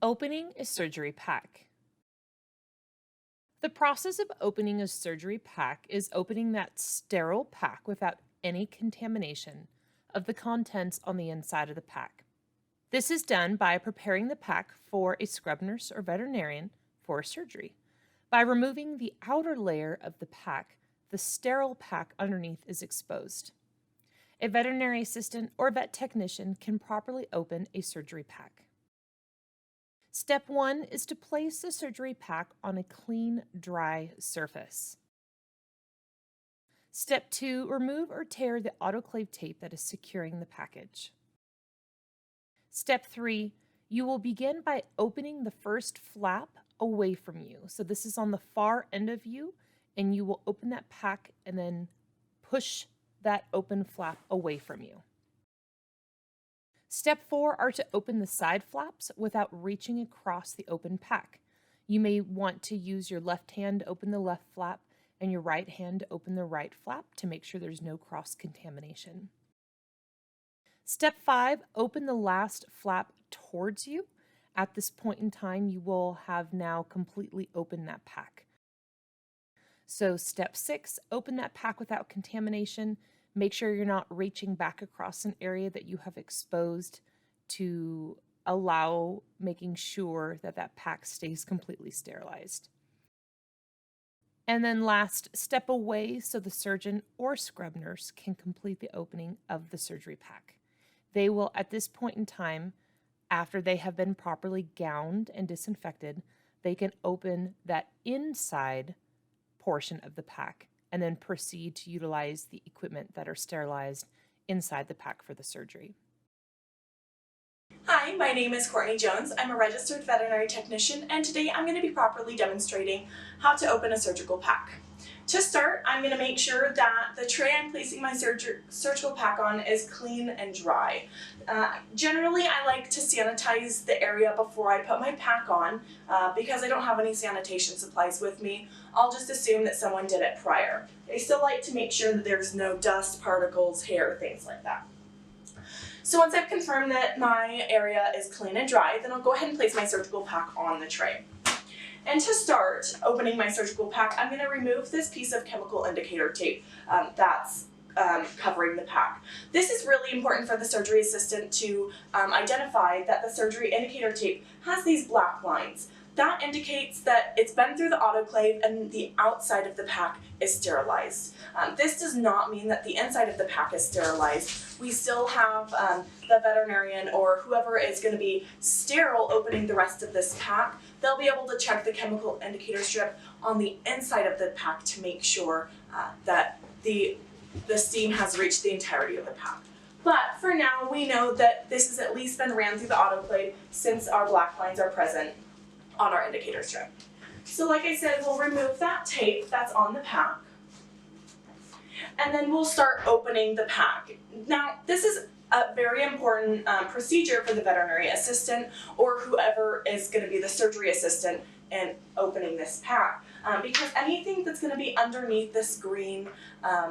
Opening a surgery pack. The process of opening a surgery pack is opening that sterile pack without any contamination of the contents on the inside of the pack. This is done by preparing the pack for a scrub nurse or veterinarian for surgery. By removing the outer layer of the pack, the sterile pack underneath is exposed. A veterinary assistant or vet technician can properly open a surgery pack. Step 1 is to place the surgery pack on a clean, dry surface. Step 2, remove or tear the autoclave tape that is securing the package. Step 3, you will begin by opening the first flap away from you. So this is on the far end of you, and you will open that pack and then push that open flap away from you. Step 4 are to open the side flaps without reaching across the open pack. You may want to use your left hand to open the left flap and your right hand to open the right flap to make sure there's no cross-contamination. Step 5, open the last flap towards you. At this point in time, you will have now completely opened that pack. So step 6, open that pack without contamination. Make sure you're not reaching back across an area that you have exposed to allow making sure that that pack stays completely sterilized. And then last, step away so the surgeon or scrub nurse can complete the opening of the surgery pack. They will, at this point in time, after they have been properly gowned and disinfected, they can open that inside portion of the pack and then proceed to utilize the equipment that are sterilized inside the pack for the surgery. Hi, my name is Courtney Jones. I'm a registered veterinary technician, and today I'm going to be properly demonstrating how to open a surgical pack. To start, I'm going to make sure that the tray I'm placing my surgical pack on is clean and dry. Generally, I like to sanitize the area before I put my pack on because I don't have any sanitation supplies with me. I'll just assume that someone did it prior. I still like to make sure that there's no dust, particles, hair, things like that. So once I've confirmed that my area is clean and dry, then I'll go ahead and place my surgical pack on the tray. And to start opening my surgical pack, I'm going to remove this piece of chemical indicator tape that's covering the pack. This is really important for the surgery assistant to identify that the surgery indicator tape has these black lines. That indicates that it's been through the autoclave and the outside of the pack is sterilized. This does not mean that the inside of the pack is sterilized. We still have the veterinarian or whoever is going to be sterile opening the rest of this pack. They'll be able to check the chemical indicator strip on the inside of the pack to make sure that the steam has reached the entirety of the pack. But for now, we know that this has at least been ran through the autoclave since our black lines are present on our indicator strip. So like I said, we'll remove that tape that's on the pack, and then we'll start opening the pack. Now, this is a very important procedure for the veterinary assistant or whoever is going to be the surgery assistant in opening this pack because anything that's going to be underneath this green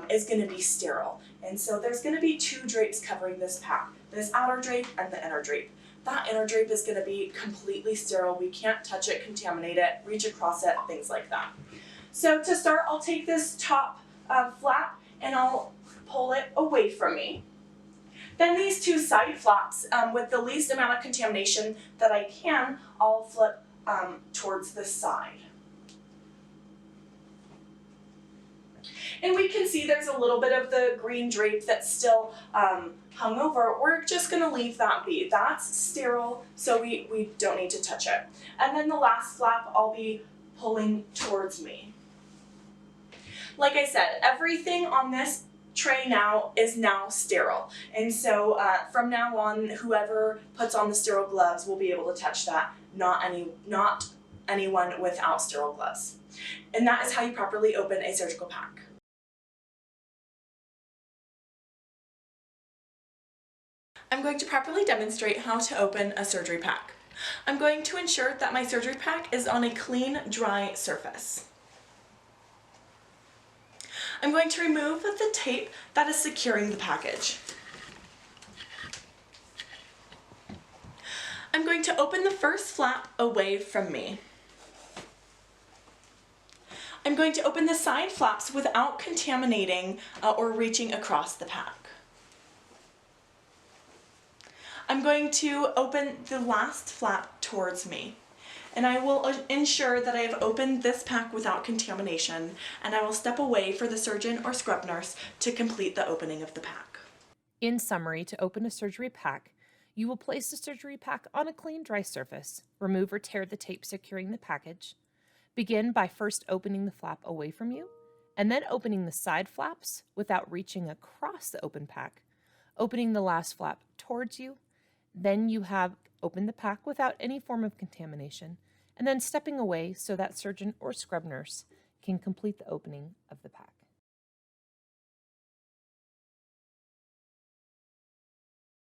is going to be sterile. And so there's going to be two drapes covering this pack, this outer drape and the inner drape. That inner drape is going to be completely sterile. We can't touch it, contaminate it, reach across it, things like that. So to start, I'll take this top flap and I'll pull it away from me. Then these two side flaps, with the least amount of contamination that I can, I'll flip towards the side. And we can see there's a little bit of the green drape that's still hung over. We're just going to leave that be. That's sterile, so we don't need to touch it. And then the last flap I'll be pulling towards me. Like I said, everything on this tray now is sterile. And so from now on, whoever puts on the sterile gloves will be able to touch that, not anyone without sterile gloves. And that is how you properly open a surgical pack. I'm going to properly demonstrate how to open a surgery pack. I'm going to ensure that my surgery pack is on a clean, dry surface. I'm going to remove the tape that is securing the package. I'm going to open the first flap away from me. I'm going to open the side flaps without contaminating or reaching across the pack. I'm going to open the last flap towards me, and I will ensure that I have opened this pack without contamination, and I will step away for the surgeon or scrub nurse to complete the opening of the pack. In summary, to open a surgery pack, you will place the surgery pack on a clean, dry surface, remove or tear the tape securing the package, begin by first opening the flap away from you, and then opening the side flaps without reaching across the open pack, opening the last flap towards you. Then you have opened the pack without any form of contamination, and then stepping away so that surgeon or scrub nurse can complete the opening of the pack.